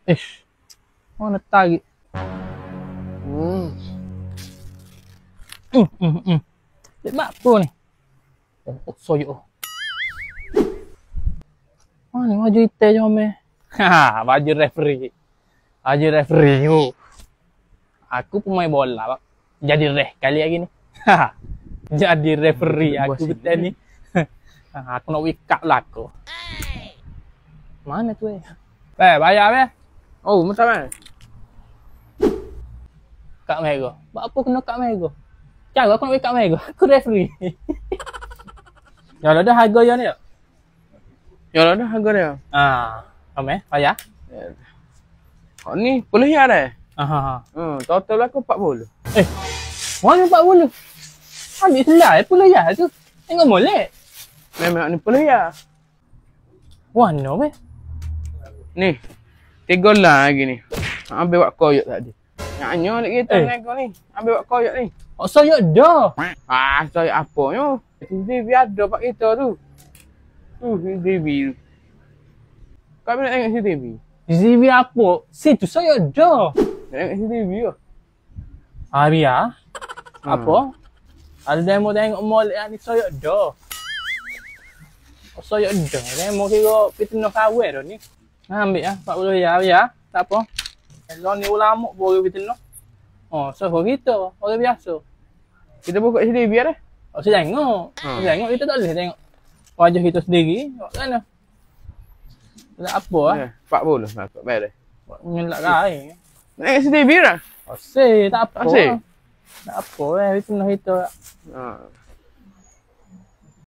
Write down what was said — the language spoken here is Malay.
Ish, mana tarik? Cik apa ni? Oh, soyo. Mana baju hitam je Ome? Ha, baju referee. Baju referee tu. Aku pemain bola, Pak. Jadi ref kali lagi ni. Ha. Jadi referee aku betul ni. Ha, aku nak wake up lah aku. Mana tu bayar weh. Oh, macam mana? Kak Mego. Buat apa kena Kak Mego? Cara aku nak wake up Mego. Aku referee. Ya lah dah harga yang ni tak? Ya lah dah harga dia. Ome, bayar? Oh ni, RM10 dah. Total aku 40. Mana 40? Ambil selai RM10 tu. Tengok molek. Memang ni RM10. Warna weh. Ni. 3 lah lagi ni. Ambil buat koyok tadi. Nyanyo nak kita nego ni. Ambil buat koyok ni. Oh, saya dah. Saya apa nyo? CCTV ada pak kita tu. CCTV tu. Kau nak tengok CCTV? CCTV apa? Situ saya dah. Nak tengok CCTV tu. Biar. Apa? Ada demo tengok mall ni saya dah. Oh, saya dah. Demo kira fitnah kawin dah ni. Ambil RM40 ya. Tak apa. Kalau ni ulama boleh fitnah. Oh, so kita orang biasa. Kita buka CCTV dah. Oh, saya tengok. Saya tengok kita tak boleh tengok wajah kita sendiri. Kat mana? Tak apa RM40 lah. Baik dah. Ngelak kain. Nak tengok CCTV dah. Tak apa. Tak apa fitnah kita.